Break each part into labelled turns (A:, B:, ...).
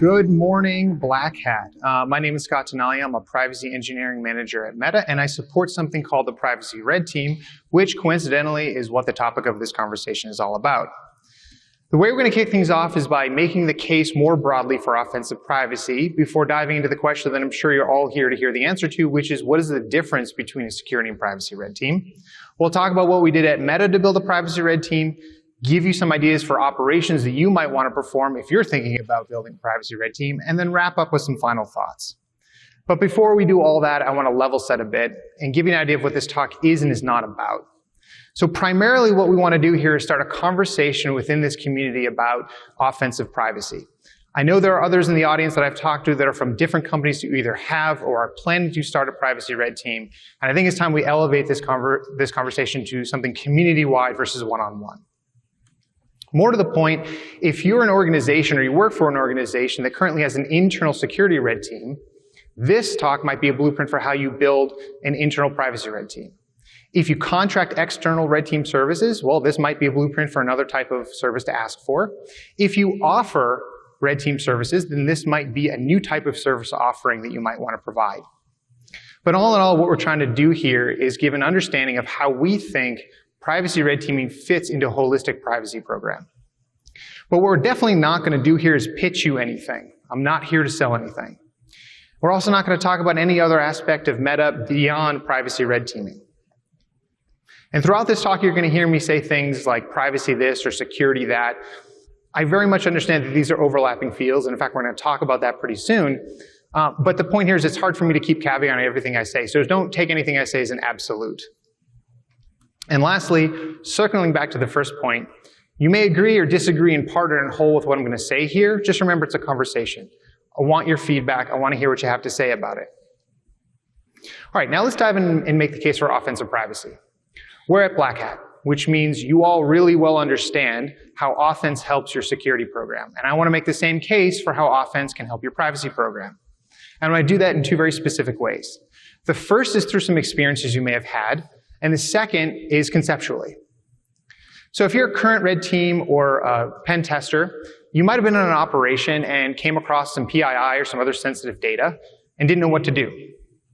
A: Good morning, Black Hat. My name is Scott Tenaglia. I'm a privacy engineering manager at Meta, and I support something called the Privacy Red Team, which coincidentally is what the topic of this conversation is all about. The way we're going to kick things off is by making the case more broadly for offensive privacy before diving into the question that I'm sure you're all here to hear the answer to, which is what is the difference between a security and privacy red team? We'll talk about what we did at Meta to build a privacy red team, give you some ideas for operations that you might want to perform if you're thinking about building a privacy red team, and then wrap up with some final thoughts. But before we do all that, I want to level set a bit and give you an idea of what this talk is and is not about. So primarily what we want to do here is start a conversation within this community about offensive privacy. I know there are others in the audience that I've talked to that are from different companies who either have or are planning to start a privacy red team. And I think it's time we elevate this conversation to something community-wide versus one-on-one. More to the point, if you're an organization or you work for an organization that currently has an internal security red team, this talk might be a blueprint for how you build an internal privacy red team. If you contract external red team services, well, this might be a blueprint for another type of service to ask for. If you offer red team services, then this might be a new type of service offering that you might want to provide. But all in all, what we're trying to do here is give an understanding of how we think privacy red teaming fits into a holistic privacy program. But what we're definitely not going to do here is pitch you anything. I'm not here to sell anything. We're also not going to talk about any other aspect of Meta beyond privacy red teaming. And throughout this talk, you're going to hear me say things like privacy this or security that. I very much understand that these are overlapping fields, and in fact, we're going to talk about that pretty soon. But the point here is it's hard for me to keep caveat on everything I say, so don't take anything I say as an absolute. And lastly, circling back to the first point, you may agree or disagree in part or in whole with what I'm going to say here. Just remember it's a conversation. I want your feedback. I want to hear what you have to say about it. All right, now let's dive in and make the case for offensive privacy. We're at Black Hat, which means you all really well understand how offense helps your security program. And I want to make the same case for how offense can help your privacy program. And I do that in two very specific ways. The first is through some experiences you may have had, and the second is conceptually. So if you're a current red team or a pen tester, you might have been in an operation and came across some PII or some other sensitive data and didn't know what to do.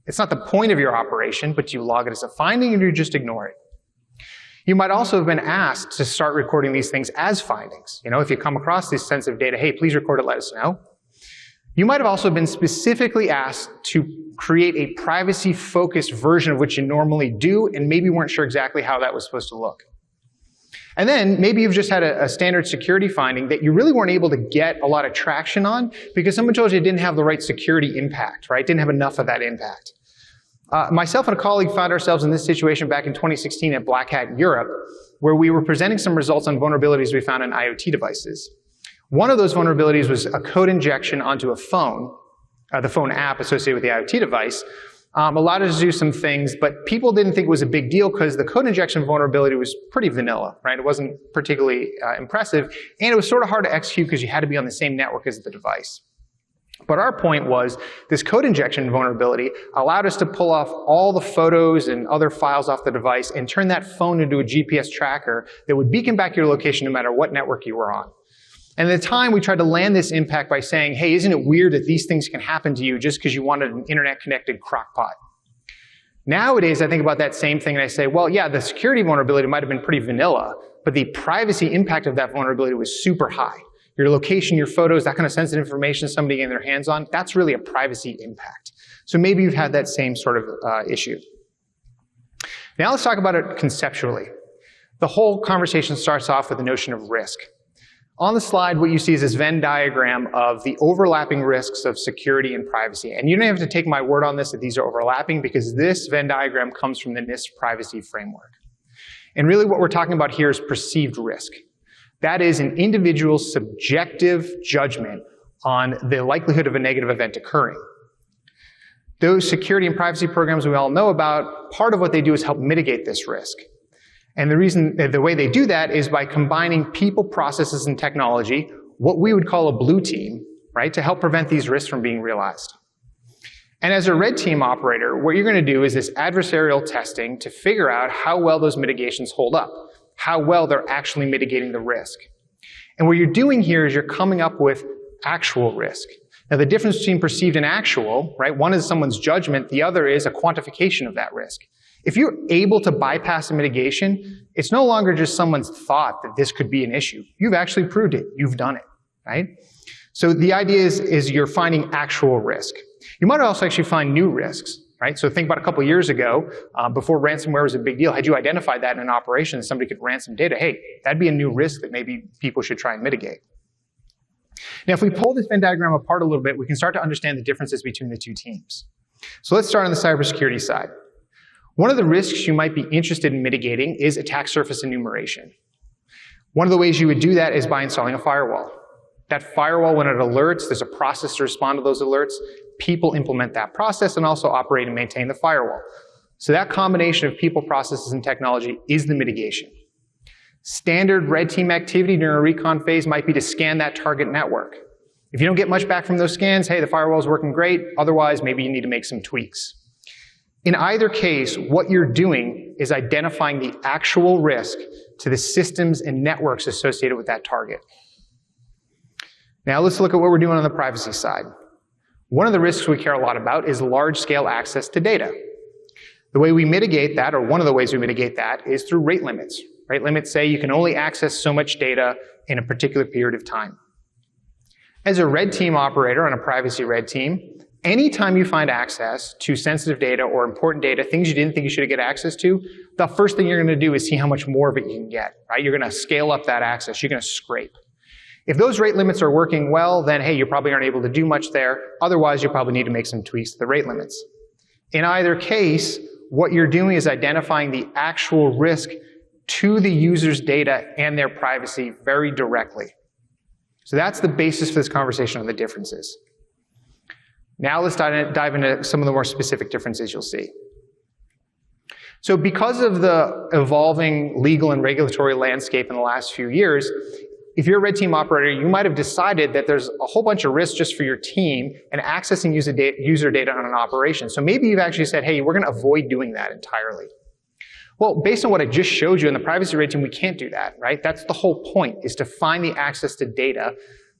A: It's not the point of your operation, but you log it as a finding and you just ignore it. You might also have been asked to start recording these things as findings. You know, if you come across this sensitive data, hey, please record it, let us know. You might have also been specifically asked to create a privacy-focused version of what you normally do, and maybe weren't sure exactly how that was supposed to look. And then maybe you've just had a standard security finding that you really weren't able to get a lot of traction on because someone told you it didn't have the right security impact, right? Didn't have enough of that impact. Myself and a colleague found ourselves in this situation back in 2016 at Black Hat Europe, where we were presenting some results on vulnerabilities we found in IoT devices. One of those vulnerabilities was a code injection onto a phone, the phone app associated with the IoT device, allowed us to do some things, but people didn't think it was a big deal because the code injection vulnerability was pretty vanilla, right? It wasn't particularly impressive, and it was sort of hard to execute because you had to be on the same network as the device. But our point was this code injection vulnerability allowed us to pull off all the photos and other files off the device and turn that phone into a GPS tracker that would beacon back your location no matter what network you were on. And at the time, we tried to land this impact by saying, hey, isn't it weird that these things can happen to you just because you wanted an internet-connected crock-pot? Nowadays, I think about that same thing and I say, well, yeah, the security vulnerability might have been pretty vanilla, but the privacy impact of that vulnerability was super high. Your location, your photos, that kind of sensitive information somebody getting their hands on, that's really a privacy impact. So maybe you've had that same sort of issue. Now let's talk about it conceptually. The whole conversation starts off with the notion of risk. On the slide, what you see is this Venn diagram of the overlapping risks of security and privacy. And you don't have to take my word on this that these are overlapping because this Venn diagram comes from the NIST privacy framework. And really what we're talking about here is perceived risk. That is an individual's subjective judgment on the likelihood of a negative event occurring. Those security and privacy programs we all know about, part of what they do is help mitigate this risk. And the way they do that is by combining people, processes, and technology, what we would call a blue team, right, to help prevent these risks from being realized. And as a red team operator, what you're going to do is this adversarial testing to figure out how well those mitigations hold up, how well they're actually mitigating the risk. And what you're doing here is you're coming up with actual risk. Now, the difference between perceived and actual, right? One is someone's judgment, the other is a quantification of that risk. If you're able to bypass a mitigation, it's no longer just someone's thought that this could be an issue. You've actually proved it. You've done it, right? So the idea is you're finding actual risk. You might also actually find new risks, right? So think about a couple years ago, before ransomware was a big deal, had you identified that in an operation that somebody could ransom data, hey, that'd be a new risk that maybe people should try and mitigate. Now, if we pull this Venn diagram apart a little bit, we can start to understand the differences between the two teams. So let's start on the cybersecurity side. One of the risks you might be interested in mitigating is attack surface enumeration. One of the ways you would do that is by installing a firewall. That firewall, when it alerts, there's a process to respond to those alerts. People implement that process and also operate and maintain the firewall. So that combination of people, processes, and technology is the mitigation. Standard red team activity during a recon phase might be to scan that target network. If you don't get much back from those scans, hey, the firewall's working great. Otherwise, maybe you need to make some tweaks. In either case, what you're doing is identifying the actual risk to the systems and networks associated with that target. Now let's look at what we're doing on the privacy side. One of the risks we care a lot about is large-scale access to data. The way we mitigate that, or one of the ways we mitigate that, is through rate limits. Rate limits say you can only access so much data in a particular period of time. As a red team operator on a privacy red team, anytime you find access to sensitive data or important data, things you didn't think you should get access to, the first thing you're going to do is see how much more of it you can get, right? You're going to scale up that access. You're going to scrape. If those rate limits are working well, then hey, you probably aren't able to do much there. Otherwise, you probably need to make some tweaks to the rate limits. In either case, what you're doing is identifying the actual risk to the user's data and their privacy very directly. So that's the basis for this conversation on the differences. Now let's dive into some of the more specific differences you'll see. So because of the evolving legal and regulatory landscape in the last few years, if you're a red team operator, you might have decided that there's a whole bunch of risks just for your team and accessing user data on an operation. So maybe you've actually said, hey, we're going to avoid doing that entirely. Well, based on what I just showed you in the privacy red team, we can't do that, right? That's the whole point, is to find the access to data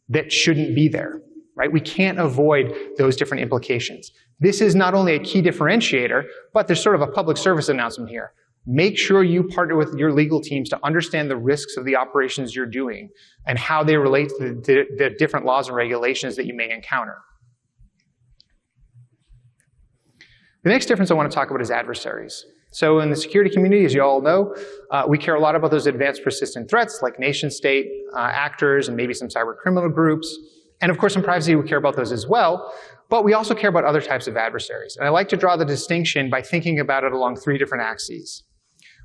A: that shouldn't be there, right? We can't avoid those different implications. This is not only a key differentiator, but there's sort of a public service announcement here. Make sure you partner with your legal teams to understand the risks of the operations you're doing and how they relate to the different laws and regulations that you may encounter. The next difference I want to talk about is adversaries. So in the security community, as you all know, we care a lot about those advanced persistent threats like nation-state actors and maybe some cyber criminal groups. And of course, in privacy, we care about those as well. But we also care about other types of adversaries. And I like to draw the distinction by thinking about it along three different axes.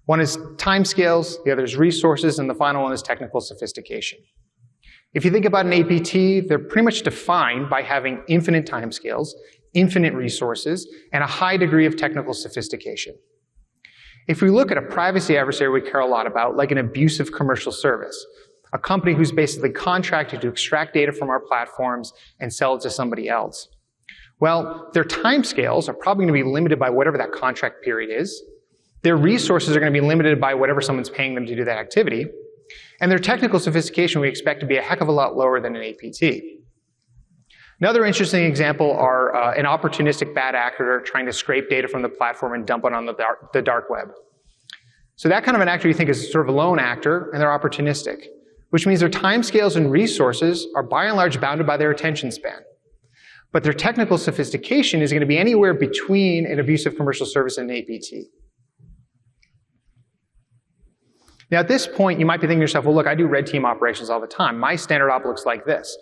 A: One is timescales, the other is resources, and the final one is technical sophistication. If you think about an APT, they're pretty much defined by having infinite timescales, infinite resources, and a high degree of technical sophistication. If we look at a privacy adversary we care a lot about, like an abusive commercial service, a company who's basically contracted to extract data from our platforms and sell it to somebody else. Well, their timescales are probably going to be limited by whatever that contract period is. Their resources are going to be limited by whatever someone's paying them to do that activity. And their technical sophistication we expect to be a heck of a lot lower than an APT. Another interesting example are an opportunistic bad actor trying to scrape data from the platform and dump it on the dark web. So that kind of an actor you think is sort of a lone actor, and they're opportunistic, which means their timescales and resources are by and large bounded by their attention span. But their technical sophistication is going to be anywhere between an abusive commercial service and an APT. Now at this point, you might be thinking to yourself, well, look, I do red team operations all the time. My standard op looks like this.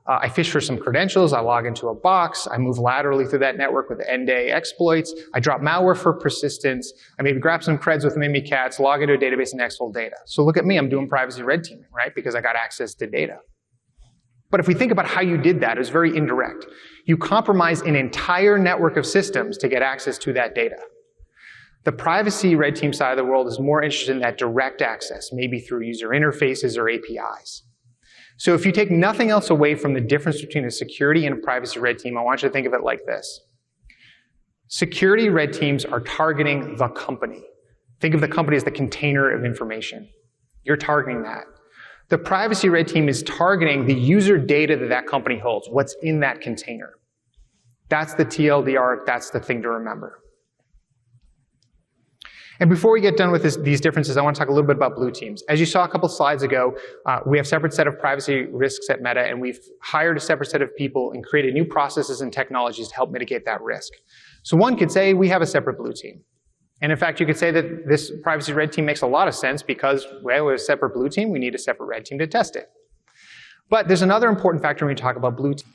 A: I fish for some credentials, I log into a box, I move laterally through that network with end-day exploits, I drop malware for persistence, I maybe grab some creds with Mimikatz, log into a database and exfil data. So look at me, I'm doing privacy red teaming, right? Because I got access to data. But if we think about how you did that, it was very indirect. You compromised an entire network of systems to get access to that data. The privacy red team side of the world is more interested in that direct access, maybe through user interfaces or APIs. So if you take nothing else away from the difference between a security and a privacy red team, I want you to think of it like this. Security red teams are targeting the company. Think of the company as the container of information. You're targeting that. The privacy red team is targeting the user data that that company holds, what's in that container. That's the TLDR, that's the thing to remember. And before we get done with these differences, I want to talk a little bit about blue teams. As you saw a couple slides ago, we have a separate set of privacy risks at Meta, and we've hired a separate set of people and created new processes and technologies to help mitigate that risk. So one could say we have a separate blue team. And in fact, you could say that this privacy red team makes a lot of sense because, well, we have a separate blue team, we need a separate red team to test it. But there's another important factor when we talk about blue teams,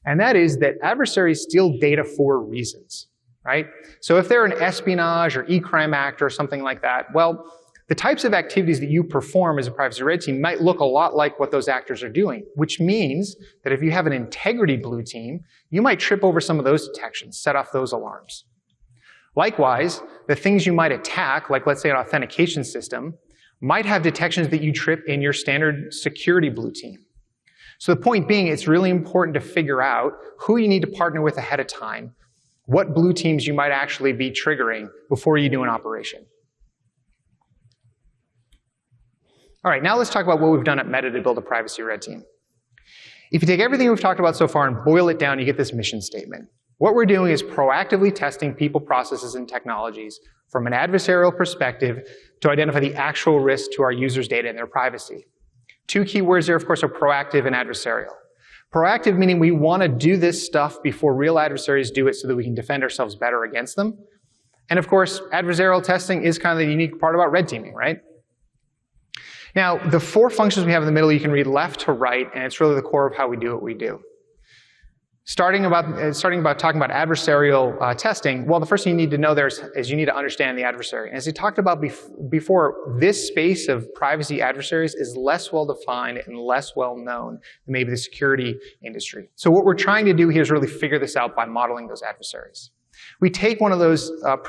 A: and that is that adversaries steal data for reasons. Right? So if they're an espionage or e-crime actor or something like that, well, the types of activities that you perform as a privacy red team might look a lot like what those actors are doing, which means that if you have an integrity blue team, you might trip over some of those detections, set off those alarms. Likewise, the things you might attack, like let's say an authentication system, might have detections that you trip in your standard security blue team. So the point being, it's really important to figure out who you need to partner with ahead of time, what blue teams you might actually be triggering before you do an operation. All right, now let's talk about what we've done at Meta to build a privacy red team. If you take everything we've talked about so far and boil it down, you get this mission statement. What we're doing is proactively testing people, processes, and technologies from an adversarial perspective to identify the actual risk to our users' data and their privacy. Two key words there, of course, are proactive and adversarial. Proactive meaning we want to do this stuff before real adversaries do it so that we can defend ourselves better against them. And of course, adversarial testing is kind of the unique part about red teaming, right? Now, the four functions we have in the middle, you can read left to right, and it's really the core of how we do what we do. Starting about talking about adversarial testing, well, the first thing you need to know there is you need to understand the adversary. And as we talked about before, this space of privacy adversaries is less well-defined and less well-known than maybe the security industry. So what we're trying to do here is really figure this out by modeling those adversaries. We take one of those adversarial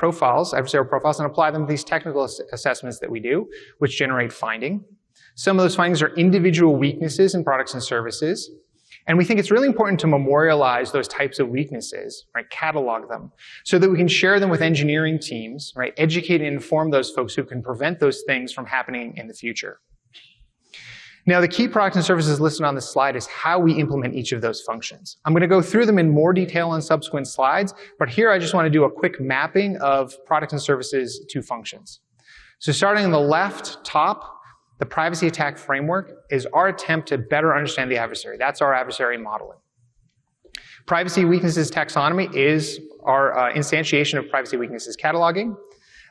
A: profiles, and apply them to these technical assessments that we do, which generate finding. Some of those findings are individual weaknesses in products and services. And we think it's really important to memorialize those types of weaknesses, right? Catalog them, so that we can share them with engineering teams, right? Educate and inform those folks who can prevent those things from happening in the future. Now, the key products and services listed on this slide is how we implement each of those functions. I'm going to go through them in more detail on subsequent slides, but here I just want to do a quick mapping of products and services to functions. So starting on the left top, the privacy attack framework is our attempt to better understand the adversary. That's our adversary modeling. Privacy weaknesses taxonomy is our instantiation of privacy weaknesses cataloging.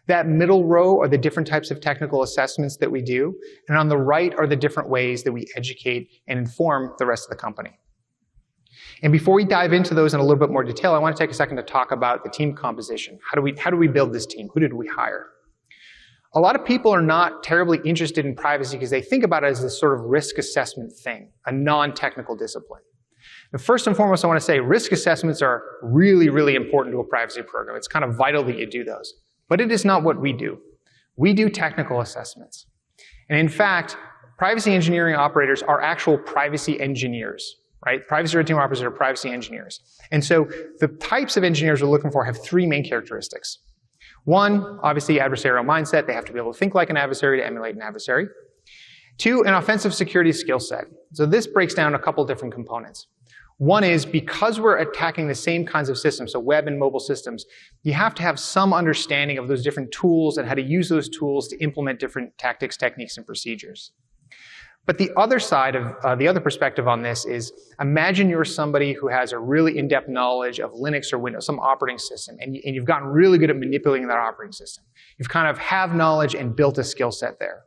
A: That middle row are the different types of technical assessments that we do. And on the right are the different ways that we educate and inform the rest of the company. And before we dive into those in a little bit more detail, I want to take a second to talk about the team composition. How do we build this team? Who did we hire? A lot of people are not terribly interested in privacy because they think about it as this sort of risk assessment thing, a non-technical discipline. And first and foremost, I want to say risk assessments are really, really important to a privacy program. It's kind of vital that you do those. But it is not what we do. We do technical assessments. And in fact, privacy engineering operators are actual privacy engineers, right? Privacy red team operators are privacy engineers. And so the types of engineers we're looking for have three main characteristics. One, obviously, adversarial mindset. They have to be able to think like an adversary to emulate an adversary. Two, an offensive security skill set. So this breaks down a couple different components. One is because we're attacking the same kinds of systems, so web and mobile systems, you have to have some understanding of those different tools and how to use those tools to implement different tactics, techniques, and procedures. But the other side of the other perspective on this is, imagine you're somebody who has a really in-depth knowledge of Linux or Windows, some operating system, and you've gotten really good at manipulating that operating system. You've kind of have knowledge and built a skill set there.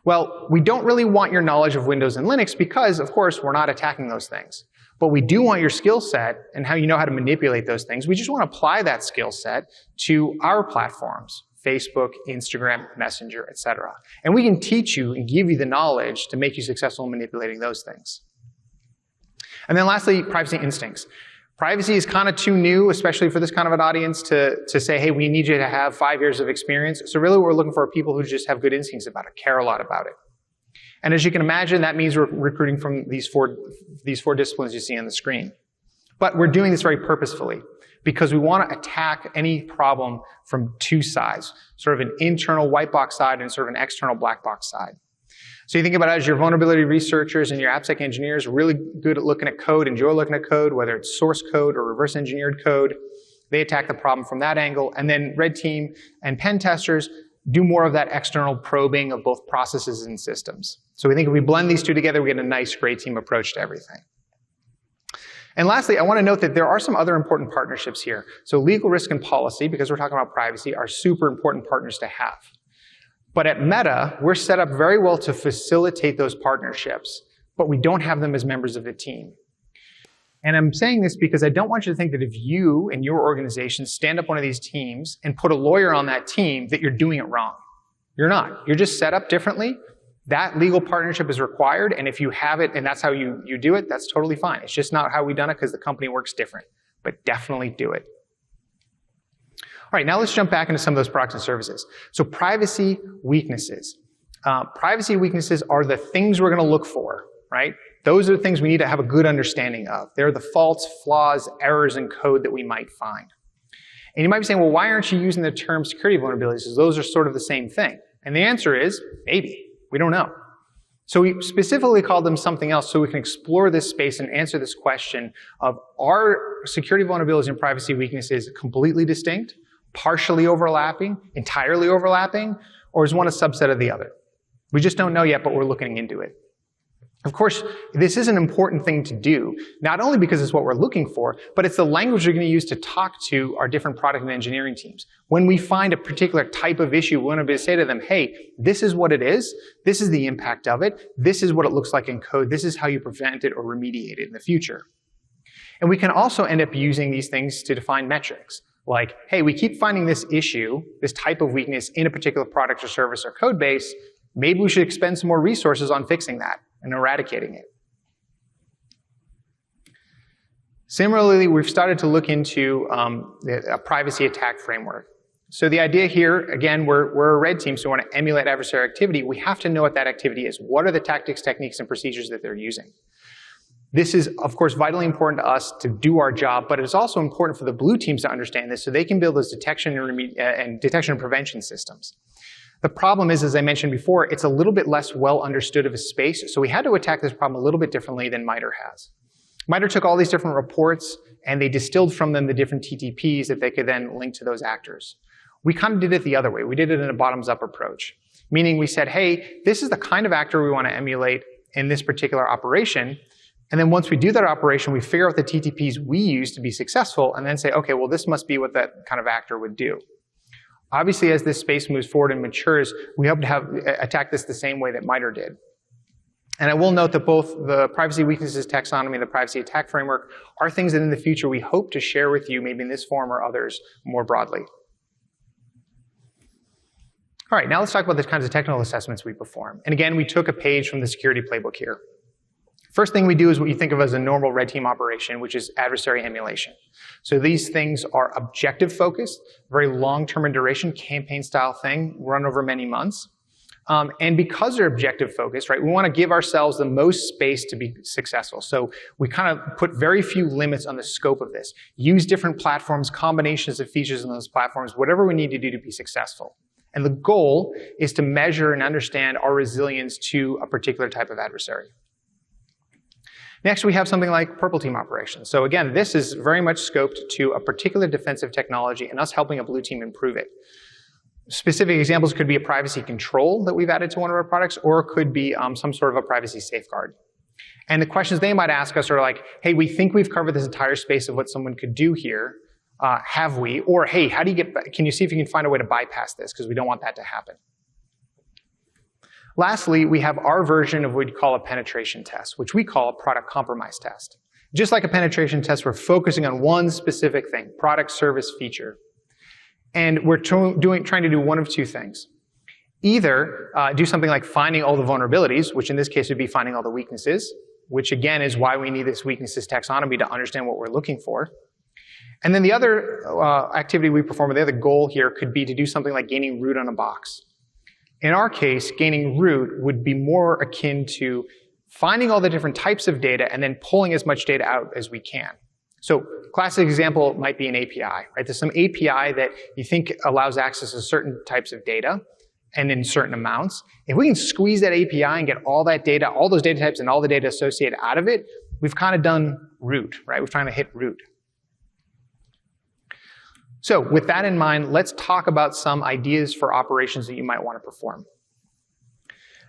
A: Well, we don't really want your knowledge of Windows and Linux because, of course, we're not attacking those things. But we do want your skill set and how you know how to manipulate those things. We just want to apply that skill set to our platforms. Facebook, Instagram, Messenger, etc. And we can teach you and give you the knowledge to make you successful in manipulating those things. And then lastly, privacy instincts. Privacy is kind of too new, especially for this kind of an audience, to say, hey, we need you to have 5 years of experience. So really what we're looking for are people who just have good instincts about it, care a lot about it. And as you can imagine, that means we're recruiting from these four disciplines you see on the screen. But we're doing this very purposefully, because we want to attack any problem from two sides, sort of an internal white box side and sort of an external black box side. So you think about it as your vulnerability researchers and your AppSec engineers really good at looking at code, enjoy looking at code, whether it's source code or reverse engineered code. They attack the problem from that angle. And then red team and pen testers do more of that external probing of both processes and systems. So we think if we blend these two together, we get a nice gray team approach to everything. And lastly, I want to note that there are some other important partnerships here. So legal risk and policy, because we're talking about privacy, are super important partners to have. But at Meta, we're set up very well to facilitate those partnerships, but we don't have them as members of the team. And I'm saying this because I don't want you to think that if you and your organization stand up one of these teams and put a lawyer on that team, that you're doing it wrong. You're not. You're just set up differently. That legal partnership is required, and if you have it and that's how you do it, that's totally fine. It's just not how we've done it because the company works different. But definitely do it. All right, now let's jump back into some of those products and services. So privacy weaknesses. Privacy weaknesses are the things we're going to look for, right? Those are the things we need to have a good understanding of. They're the faults, flaws, errors in code that we might find. And you might be saying, well, why aren't you using the term security vulnerabilities? Because those are sort of the same thing. And the answer is, maybe. We don't know. So we specifically called them something else so we can explore this space and answer this question of, are security vulnerabilities and privacy weaknesses completely distinct, partially overlapping, entirely overlapping, or is one a subset of the other? We just don't know yet, but we're looking into it. Of course, this is an important thing to do, not only because it's what we're looking for, but it's the language we're going to use to talk to our different product and engineering teams. When we find a particular type of issue, we want to be able to say to them, hey, this is what it is, this is the impact of it, this is what it looks like in code, this is how you prevent it or remediate it in the future. And we can also end up using these things to define metrics. Like, hey, we keep finding this issue, this type of weakness in a particular product or service or code base, maybe we should expend some more resources on fixing that and eradicating it. Similarly, we've started to look into a privacy attack framework. So the idea here, again, we're a red team, so we want to emulate adversary activity. We have to know what that activity is. What are the tactics, techniques, and procedures that they're using? This is, of course, vitally important to us to do our job, but it's also important for the blue teams to understand this so they can build those detection and prevention systems. The problem is, as I mentioned before, it's a little bit less well understood of a space, so we had to attack this problem a little bit differently than MITRE has. MITRE took all these different reports and they distilled from them the different TTPs that they could then link to those actors. We kind of did it the other way. We did it in a bottoms-up approach, meaning we said, hey, this is the kind of actor we want to emulate in this particular operation. And then once we do that operation, we figure out the TTPs we use to be successful and then say, okay, well, this must be what that kind of actor would do. Obviously, as this space moves forward and matures, we hope to attack this the same way that MITRE did. And I will note that both the privacy weaknesses taxonomy and the privacy attack framework are things that in the future we hope to share with you, maybe in this forum or others, more broadly. All right, now let's talk about the kinds of technical assessments we perform. And again, we took a page from the security playbook here. First thing we do is what you think of as a normal red team operation, which is adversary emulation. So these things are objective focused, very long-term in duration, campaign style thing, run over many months. And because they're objective focused, right, we want to give ourselves the most space to be successful. So we kind of put very few limits on the scope of this. Use different platforms, combinations of features in those platforms, whatever we need to do to be successful. And the goal is to measure and understand our resilience to a particular type of adversary. Next, we have something like purple team operations. So again, this is very much scoped to a particular defensive technology and us helping a blue team improve it. Specific examples could be a privacy control that we've added to one of our products, or it could be some sort of a privacy safeguard. And the questions they might ask us are like, hey, we think we've covered this entire space of what someone could do here. Have we? Or hey, how do you can you see if you can find a way to bypass this? Because we don't want that to happen. Lastly, we have our version of what we call a penetration test, which we call a product compromise test. Just like a penetration test, we're focusing on one specific thing, product, service, feature. And we're trying to do one of two things. Either do something like finding all the vulnerabilities, which in this case would be finding all the weaknesses, which again is why we need this weaknesses taxonomy to understand what we're looking for. And then the other activity we perform, or the other goal here could be to do something like gaining root on a box. In our case, gaining root would be more akin to finding all the different types of data and then pulling as much data out as we can. So classic example might be an API, right? There's some API that you think allows access to certain types of data. and in certain amounts. If we can squeeze that API and get all that data, all those data types and all the data associated out of it, we've kind of done root, right? We've kind of hit root. So with that in mind, let's talk about some ideas for operations that you might want to perform.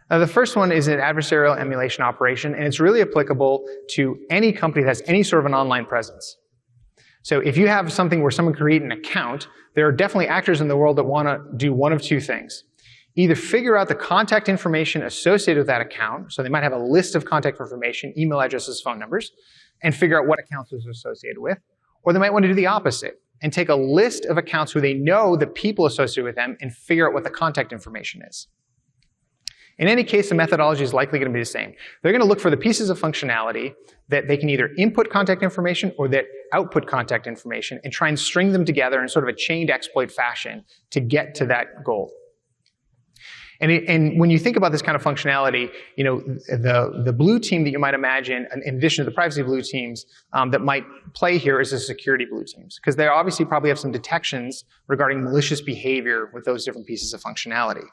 A: Now, the first one is an adversarial emulation operation, and it's really applicable to any company that has any sort of an online presence. So if you have something where someone can create an account, there are definitely actors in the world that want to do one of two things. Either figure out the contact information associated with that account, so they might have a list of contact information, email addresses, phone numbers, and figure out what accounts those are associated with. Or they might want to do the opposite and take a list of accounts who they know the people associated with them and figure out what the contact information is. In any case, the methodology is likely going to be the same. They're going to look for the pieces of functionality that they can either input contact information or that output contact information and try and string them together in sort of a chained exploit fashion to get to that goal. And when you think about this kind of functionality, you know, the blue team that you might imagine, in addition to the privacy blue teams that might play here, is the security blue teams, because they obviously probably have some detections regarding malicious behavior with those different pieces of functionality.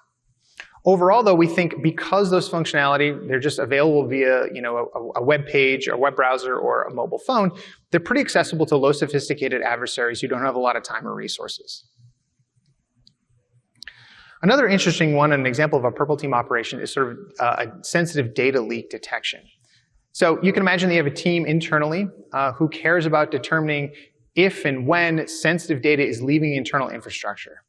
A: Overall, though, we think because those functionality, they're just available via, you know, a web page, or a web browser, or a mobile phone, they're pretty accessible to low sophisticated adversaries who don't have a lot of time or resources. Another interesting one, an example of a purple team operation, is sort of a sensitive data leak detection. So you can imagine they have a team internally who cares about determining if and when sensitive data is leaving the internal infrastructure,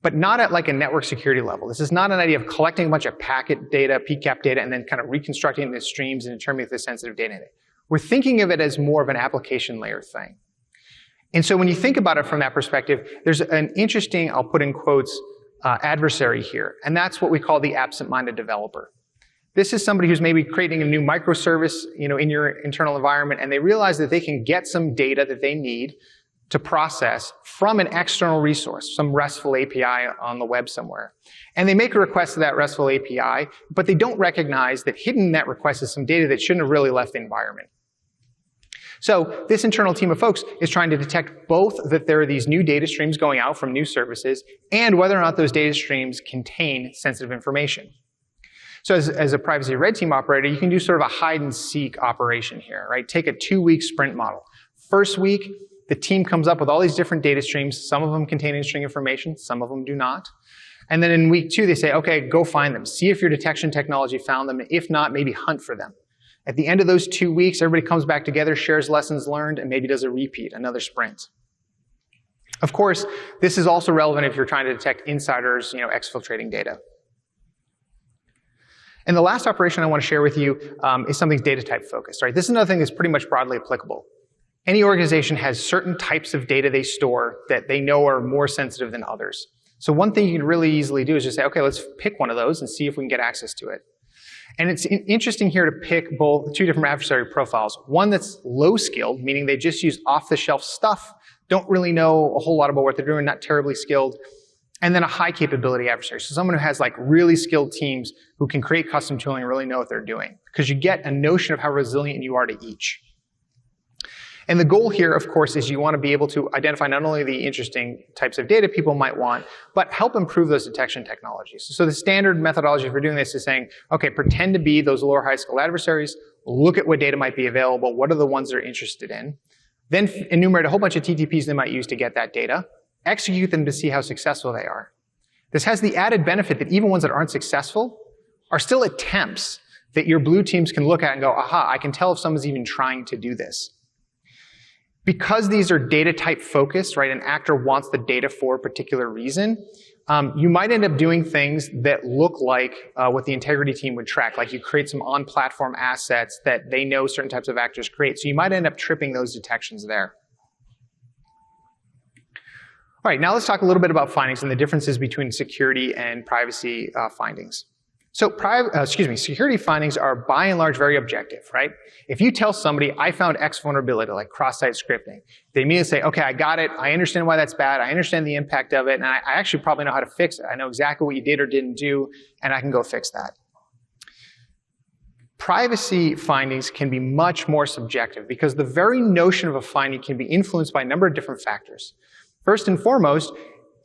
A: but not at like a network security level. This is not an idea of collecting a bunch of packet data, PCAP data, and then kind of reconstructing the streams and determining if there's sensitive data in it. We're thinking of it as more of an application layer thing. And so when you think about it from that perspective, there's an interesting, I'll put in quotes, adversary here, and that's what we call the absent-minded developer. This is somebody who's maybe creating a new microservice, you know, in your internal environment, and they realize that they can get some data that they need to process from an external resource, some RESTful API on the web somewhere. And they make a request to that RESTful API, but they don't recognize that hidden in that request is some data that shouldn't have really left the environment. So this internal team of folks is trying to detect both that there are these new data streams going out from new services and whether or not those data streams contain sensitive information. So as a privacy red team operator, you can do sort of a hide and seek operation here, right? Take a 2-week sprint model. First week, the team comes up with all these different data streams. Some of them contain in-string information, some of them do not. And then in week 2, they say, okay, go find them. See if your detection technology found them. If not, maybe hunt for them. At the end of those 2 weeks, everybody comes back together, shares lessons learned, and maybe does a repeat, another sprint. Of course, this is also relevant if you're trying to detect insiders, you know, exfiltrating data. And the last operation I want to share with you is something data type focused, right? This is another thing that's pretty much broadly applicable. Any organization has certain types of data they store that they know are more sensitive than others. So one thing you can really easily do is just say, okay, let's pick one of those and see if we can get access to it. And it's interesting here to pick both 2 different adversary profiles. One that's low skilled, meaning they just use off-the-shelf stuff, don't really know a whole lot about what they're doing, not terribly skilled. And then a high capability adversary. So someone who has like really skilled teams who can create custom tooling and really know what they're doing. Because you get a notion of how resilient you are to each. And the goal here, of course, is you want to be able to identify not only the interesting types of data people might want, but help improve those detection technologies. So the standard methodology for doing this is saying, okay, pretend to be those lower high skill adversaries, look at what data might be available, what are the ones they're interested in, then enumerate a whole bunch of TTPs they might use to get that data, execute them to see how successful they are. This has the added benefit that even ones that aren't successful are still attempts that your blue teams can look at and go, aha, I can tell if someone's even trying to do this. Because these are data type focused, right, an actor wants the data for a particular reason, you might end up doing things that look like what the integrity team would track, like you create some on-platform assets that they know certain types of actors create. So you might end up tripping those detections there. All right, now let's talk a little bit about findings and the differences between security and privacy findings. So security findings are by and large very objective, right? If you tell somebody, I found X vulnerability, like cross-site scripting, they immediately say, okay, I got it, I understand why that's bad, I understand the impact of it, and I actually probably know how to fix it. I know exactly what you did or didn't do, and I can go fix that. Privacy findings can be much more subjective because the very notion of a finding can be influenced by a number of different factors. First and foremost,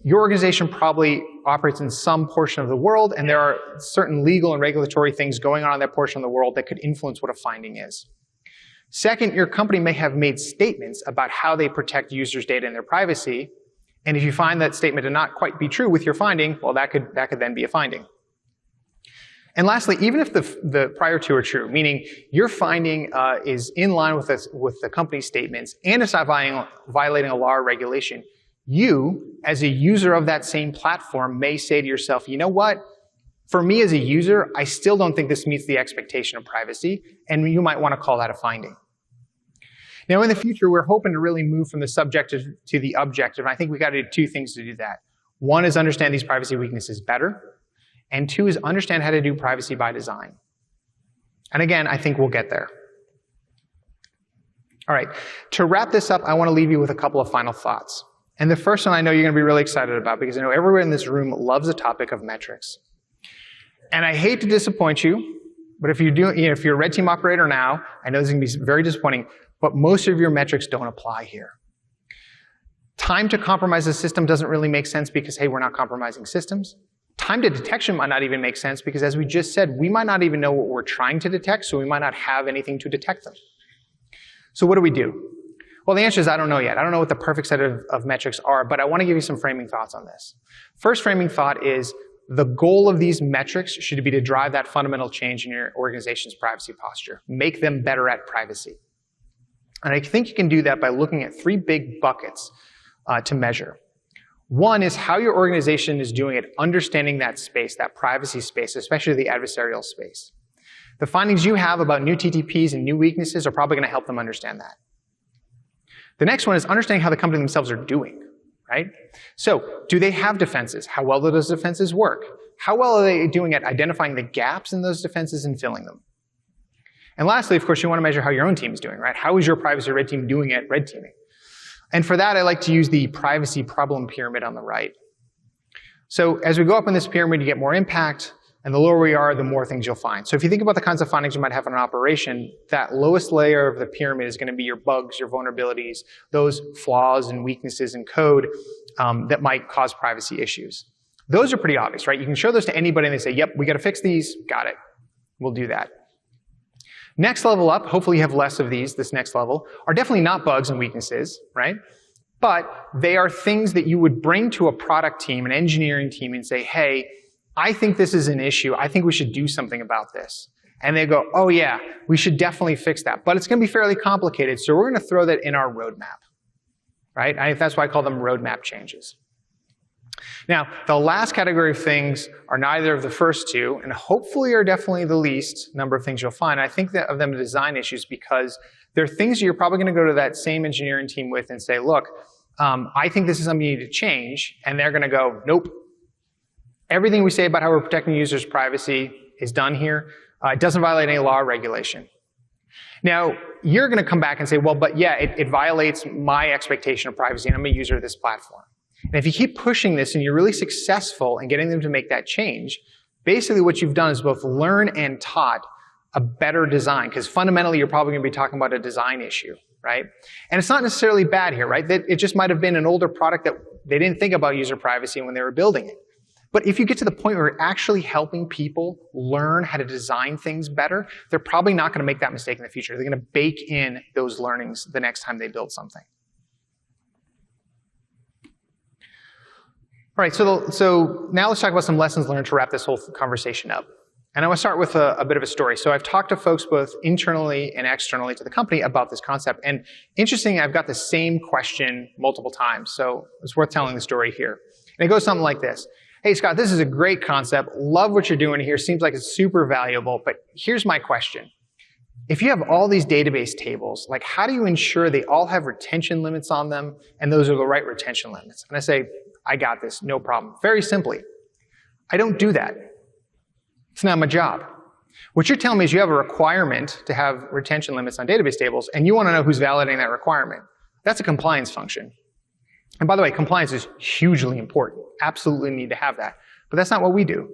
A: your organization probably operates in some portion of the world, and there are certain legal and regulatory things going on in that portion of the world that could influence what a finding is. Second, your company may have made statements about how they protect users' data and their privacy, and if you find that statement to not quite be true with your finding, well, that could then be a finding. And lastly, even if the prior two are true, meaning your finding is in line with the company's statements and it's not violating a law or regulation, you, as a user of that same platform, may say to yourself, you know what? For me as a user, I still don't think this meets the expectation of privacy, and you might want to call that a finding. Now, in the future, we're hoping to really move from the subjective to the objective, and I think we got to do two things to do that. One is understand these privacy weaknesses better, and two is understand how to do privacy by design. And again, I think we'll get there. All right, to wrap this up, I want to leave you with a couple of final thoughts. And the first one I know you're going to be really excited about because I know everyone in this room loves the topic of metrics. And I hate to disappoint you, but if you're a red team operator now, I know this is going to be very disappointing, but most of your metrics don't apply here. Time to compromise the system doesn't really make sense because, hey, we're not compromising systems. Time to detection might not even make sense because, as we just said, we might not even know what we're trying to detect, so we might not have anything to detect them. So what do we do? Well, the answer is I don't know yet. I don't know what the perfect set of metrics are, but I want to give you some framing thoughts on this. First framing thought is the goal of these metrics should be to drive that fundamental change in your organization's privacy posture, make them better at privacy. And I think you can do that by looking at three big buckets to measure. One is how your organization is doing at understanding that space, that privacy space, especially the adversarial space. The findings you have about new TTPs and new weaknesses are probably going to help them understand that. The next one is understanding how the company themselves are doing, right? So, do they have defenses? How well do those defenses work? How well are they doing at identifying the gaps in those defenses and filling them? And lastly, of course, you want to measure how your own team is doing, right? How is your privacy red team doing at red teaming? And for that, I like to use the privacy problem pyramid on the right. So as we go up in this pyramid, you get more impact, and the lower we are, the more things you'll find. So if you think about the kinds of findings you might have in an operation, that lowest layer of the pyramid is going to be your bugs, your vulnerabilities, those flaws and weaknesses in code that might cause privacy issues. Those are pretty obvious, right? You can show those to anybody and they say, yep, we got to fix these, got it. We'll do that. Next level up, hopefully you have less of these, this next level, are definitely not bugs and weaknesses, right? But they are things that you would bring to a product team, an engineering team, and say, hey, I think this is an issue. I think we should do something about this. And they go, oh yeah, we should definitely fix that. But it's going to be fairly complicated, so we're going to throw that in our roadmap, right? That's why I call them roadmap changes. Now, the last category of things are neither of the first two, and hopefully are definitely the least number of things you'll find. I think that of them are design issues because they're things you're probably going to go to that same engineering team with and say, look, I think this is something you need to change. And they're going to go, nope. Everything we say about how we're protecting users' privacy is done here. It doesn't violate any law or regulation. Now, you're going to come back and say, well, but yeah, it violates my expectation of privacy, and I'm a user of this platform. And if you keep pushing this and you're really successful in getting them to make that change, basically what you've done is both learn and taught a better design, because fundamentally you're probably going to be talking about a design issue, right? And it's not necessarily bad here, right? It just might have been an older product that they didn't think about user privacy when they were building it. But if you get to the point where you're actually helping people learn how to design things better, they're probably not going to make that mistake in the future. They're going to bake in those learnings the next time they build something. All right, so now let's talk about some lessons learned to wrap this whole conversation up. And I want to start with a bit of a story. So I've talked to folks both internally and externally to the company about this concept. And interestingly, I've got the same question multiple times. So it's worth telling the story here. And it goes something like this. Hey, Scott, this is a great concept. Love what you're doing here. Seems like it's super valuable. But here's my question. If you have all these database tables, like how do you ensure they all have retention limits on them and those are the right retention limits? And I say, I got this, no problem. Very simply, I don't do that. It's not my job. What you're telling me is you have a requirement to have retention limits on database tables, and you want to know who's validating that requirement. That's a compliance function. And by the way, compliance is hugely important. Absolutely need to have that. But that's not what we do.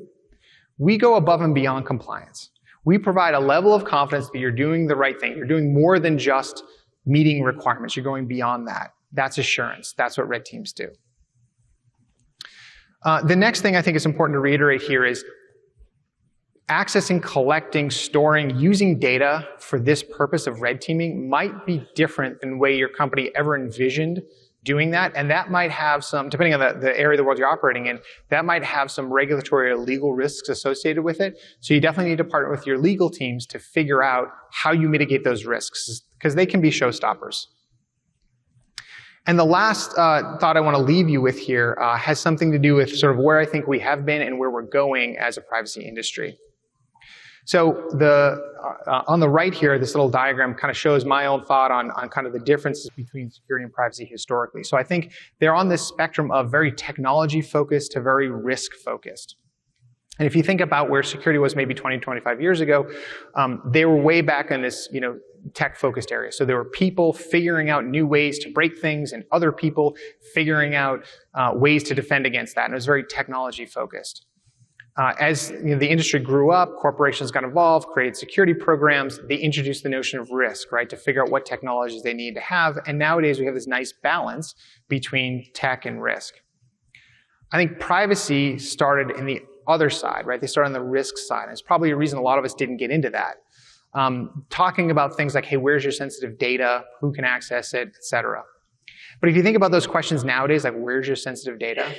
A: We go above and beyond compliance. We provide a level of confidence that you're doing the right thing. You're doing more than just meeting requirements. You're going beyond that. That's assurance. That's what red teams do. The next thing I think is important to reiterate here is accessing, collecting, storing, using data for this purpose of red teaming might be different than the way your company ever envisioned doing that. And that might have some, depending on the area of the world you're operating in, that might have some regulatory or legal risks associated with it. So you definitely need to partner with your legal teams to figure out how you mitigate those risks, because they can be showstoppers. And the last thought I want to leave you with here has something to do with sort of where I think we have been and where we're going as a privacy industry. So on the right here, this little diagram kind of shows my own thought on kind of the differences between security and privacy historically. So I think they're on this spectrum of very technology-focused to very risk-focused. And if you think about where security was maybe 20, 25 years ago, they were way back in this, tech-focused area. So there were people figuring out new ways to break things and other people figuring out ways to defend against that. And it was very technology-focused. As the industry grew up, corporations got involved, created security programs. They introduced the notion of risk, right, to figure out what technologies they need to have. And nowadays we have this nice balance between tech and risk. I think privacy started in the other side, right? They started on the risk side. And it's probably a reason a lot of us didn't get into that. Talking about things like, hey, where's your sensitive data? Who can access it, et cetera. But if you think about those questions nowadays, like where's your sensitive data?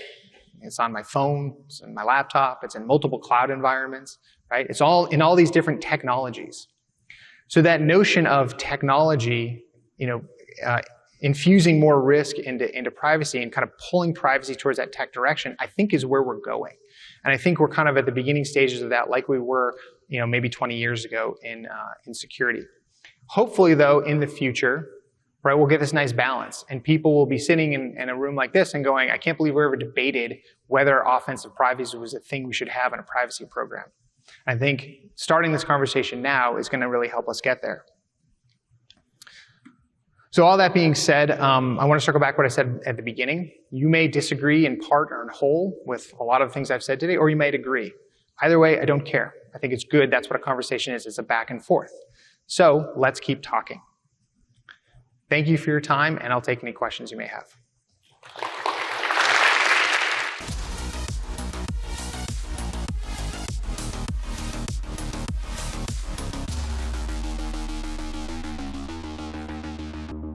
A: It's on my phone, it's in my laptop, it's in multiple cloud environments, right? It's all in all these different technologies. So that notion of technology, infusing more risk into privacy and kind of pulling privacy towards that tech direction, I think is where we're going. And I think we're kind of at the beginning stages of that, like we were, maybe 20 years ago in security. Hopefully, though, in the future, right, we'll get this nice balance, and people will be sitting in a room like this and going, I can't believe we ever debated whether offensive privacy was a thing we should have in a privacy program. I think starting this conversation now is going to really help us get there. So all that being said, I want to circle back what I said at the beginning. You may disagree in part or in whole with a lot of the things I've said today, or you might agree. Either way, I don't care. I think it's good. That's what a conversation is. It's a back and forth. So let's keep talking. Thank you for your time, and I'll take any questions you may have.